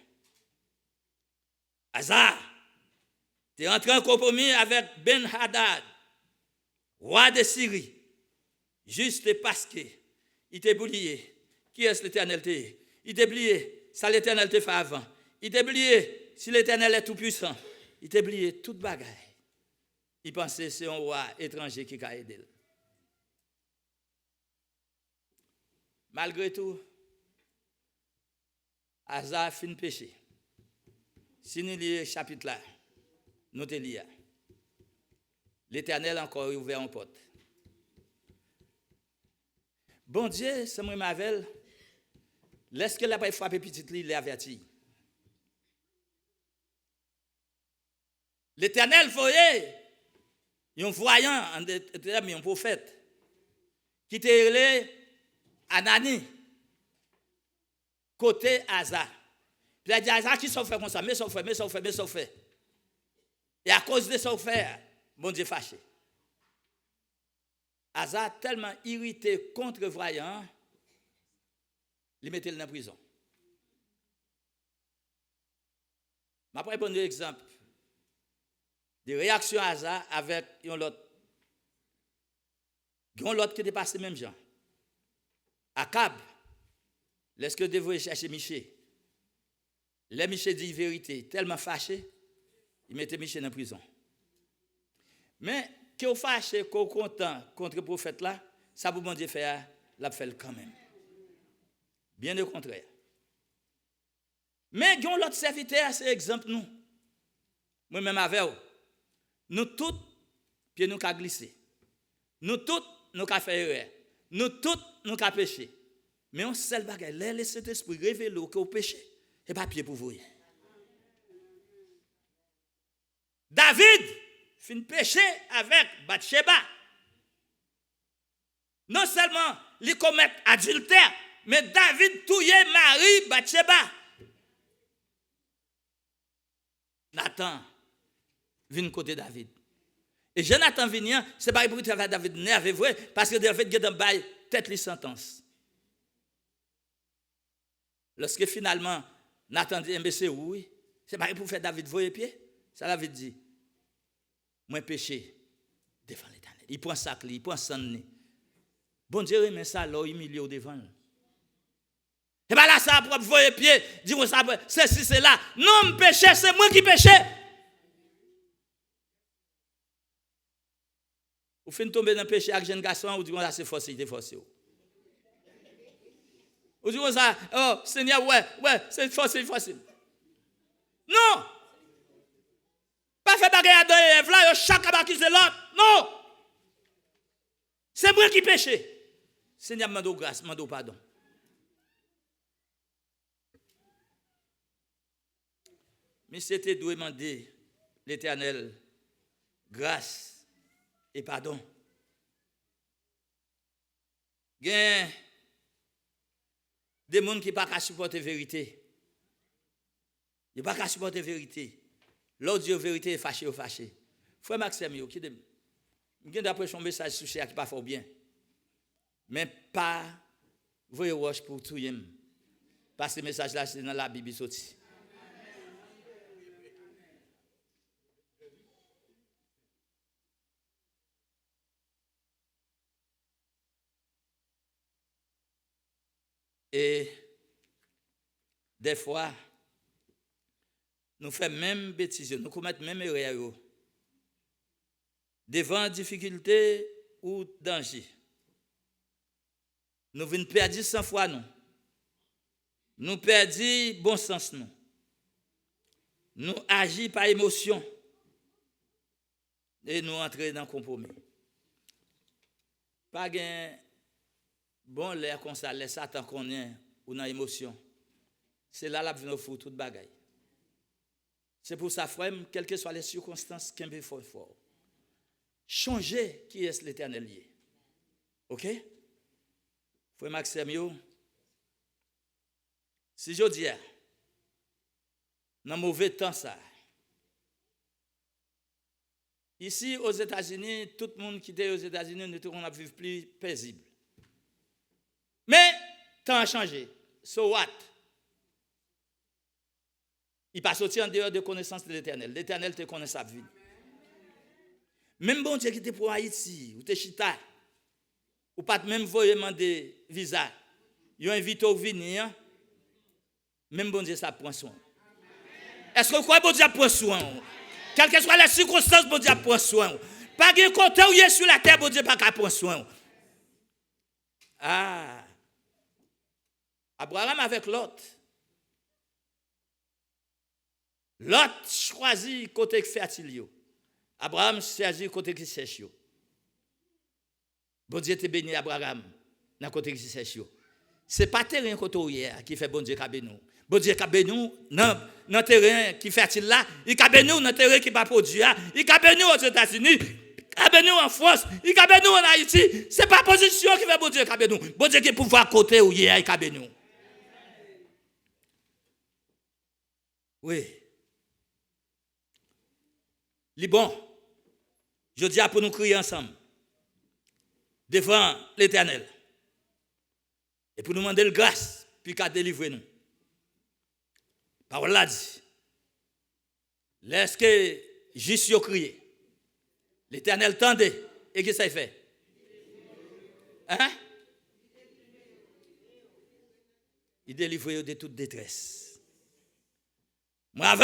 Hazard. Tu es entré en compromis avec Ben Hadad, roi de Syrie. Juste parce qu'il t'a oublié. Qui est-ce l'Éternel? Il t'a oublié. Ça l'Éternel t'a fait avant. Il t'a oublié. Si l'Éternel est tout puissant, il t'a oublié toute bagaille. Il pensait que c'est un roi étranger qui a aidé. Malgré tout, Asa fin péché. Si nous lisons le chapitre là, nous te lisons. L'Éternel encore ouvert une porte. Bon Dieu, c'est moi Mavel. Laisse que la pas frapper petit lit, il est averti. L'Éternel voyait un voyant, un prophète, qui était relé Anani, côté Asa. Puis il a dit Asa qui s'en fait comme ça, mais s'en fait. Et à cause de son fait, bon Dieu fâché. Asa tellement irrité contre le voyant, il mettait dans la prison. Je vais prendre un exemple de réaction à Asa avec l'autre. Il y a l'autre qui était passé même gens. Akab, lorsque vous devez chercher Michel, les Michel dit vérité, tellement fâché, il mettait Michel dans la prison. Mais, que vous fâchez, que vous content contre le prophète là, ça vous demande de faire, l'a fait quand même. Bien au contraire. Mais, il y a l'autre serviteur, c'est exemple nous. Moi-même avec vous. Nous tous, puis nous avons glissé. Nous tous, nous avons fait erreur. Nous tous, nous avons péché. Mais on seul bagage, laisse cet esprit révéler que vous péchez. Et pas pied pour vous. David fin péché avec Bathsheba. Non seulement il commet adultère, mais David touye Marie Bathsheba. Nathan vient côté David. Et Jonathan vient, c'est pas pour travailler David nerveux vrai parce que David a dans tête les sentences. Lorsque finalement Nathan dit mais c'est oui, c'est pas pour faire David voyer pied, ça David dit moi péché devant l'Éternel. Il prend sac, il prend sang. Bon Dieu mais ça là humilié devant. Et bien là ça propre voyer pied, dis-moi ça c'est là. Non, péché, c'est moi qui péché. Vous finissez tomber dans le péché avec jeune garçon, ou dites-moi ça c'est forcé, il est forcé. Ou dites-moi ça, oh Seigneur, ouais, c'est forcé. Non! Pas fait bagarre dans les lèvres là, chacun va accuser l'autre. Non! C'est moi qui péché. Seigneur, m'a grâce, m'a pardon. Mais c'était de demander l'Éternel grâce et pardon. Il y a des gens qui ne peuvent pas supporter la vérité. Ils ne peuvent pas supporter la vérité. L'autre dit la vérité est fâché ou fâché. Frère Maxime, je vais d'après un message sur ce qui n'est pas fort bien. Mais pas, voyez roche pour tout. Parce que ce message-là, c'est dans la Bible. Et des fois, nous faisons même bêtises, nous commettons même erreur. Devant difficulté ou danger. Nous venons perdre 100 fois nous. Nous perdons bon sens nous. Nous agissons par émotion. Et nous entrons dans le compromis. Pas gain bon l'air comme ça, les Satan qu'on est ou dans l'émotion. C'est là la vie nous fout toute bagaille. C'est pour ça, frère, quelles que soient les circonstances, qu'un peu fort. Changer qui est l'Éternel lié. OK? Frère Maxime, si je dis, dans le mauvais temps, ça. Ici, aux États-Unis, tout le monde qui est aux États-Unis, nous on vivre plus paisible. Mais, temps a changé. So what? Il pas sorti en dehors de connaissance de l'Éternel. L'Éternel te connaît sa vie. Même bon Dieu qui était pour Haïti, ou te chita, ou pas même voyer demander visa, il invite au venir, même bon Dieu ça prend soin. Est-ce que vous croyez que bon Dieu prend soin? Quelles que soient les circonstances, bon Dieu prend soin. Pas de côté où il est sur la terre, bon Dieu pas qu'à prendre soin. Ah. Abraham avec Lot. Lot choisit côté fertile. Abraham choisit côté qui sèche. Bon Dieu te béni Abraham dans côté qui sèche. C'est pas terrain côté hier qui fait bon Dieu ka béni. Bon Dieu ka béni dans terrain qui fertile là, il ka béni dans terrain qui pas produire, il ka béni aux États-Unis nous en France, il cabe nous en Haïti. Ce n'est pas position qui fait bon Dieu cabe nous. Bon Dieu qui pouvoir côté où il y a cabe nous. Oui. Bon, je dis pour nous crier ensemble devant l'Éternel et pour nous demander la grâce puis qu'à délivrer nous. Parole là dit, laisse que juste crier. L'Éternel tendait et qu'est-ce qu'il fait? Hein? Il délivre de toute détresse. Moi, nous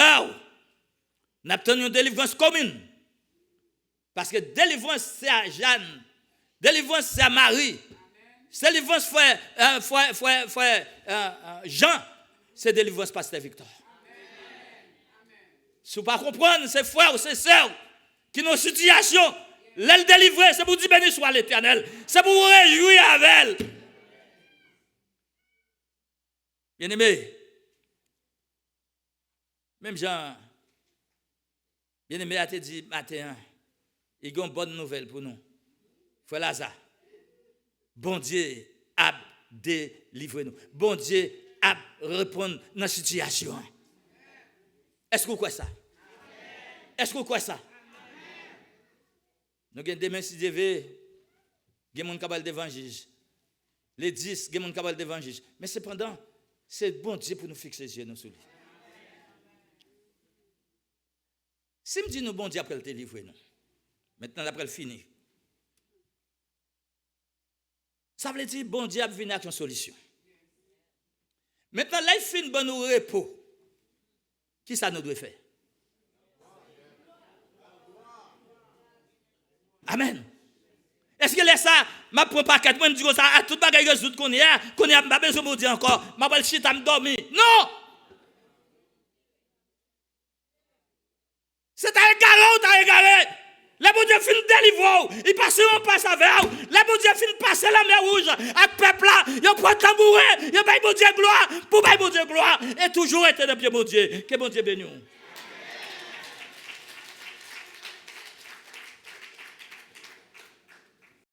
avons une délivrance commune. Parce que délivrance, c'est à Jeanne. Délivrance, c'est à Marie. Délivrance, frère Jean. C'est délivrance, pasteur Victor. Si vous ne comprenez pas, c'est frère ou c'est sœur qui ont une situation, l'elle délivrer, c'est pour dire béni soit l'Éternel. C'est pour vous réjouir avec elle. Bien aimé, même Jean, bien aimé, a te dit matin, il y a une bonne nouvelle pour nous. Frère Lazare, bon Dieu a délivré nous. Bon Dieu a répondu dans la situation. Est-ce que vous croyez ça? Est-ce que vous croyez ça? Nous avons demain, si Dieu veut, il y a des gens qui ont l'évangile. Les 10, il y a des gens qui ont l'évangile. Mais cependant, c'est bon Dieu pour nous fixer les yeux sur lui. Si je dis nous, bon Dieu, après le délivrer, nous. Maintenant, après le fini. Ça veut dire, bon Dieu a venu avec une solution. Maintenant, là, il finit bon nous repos. Qui ça nous doit faire? Amen. Est-ce que laisse ça, ma propre paquet, moi, je dis ça, à tout bagage résoudre qu'on y a, pas besoin de dire encore, ma belle chita me dormir. Non! C'est à égarer ou t'as égaré. Les bon Dieu finit délivrer, ils passent un passe avec vous. Les bon Dieu finit passer la mer rouge, avec peuple là, ils prennent tambourin, ils baillent bon Dieu gloire, pour bailler bon Dieu gloire, et toujours être dans pied bon Dieu, que bon Dieu bénisse.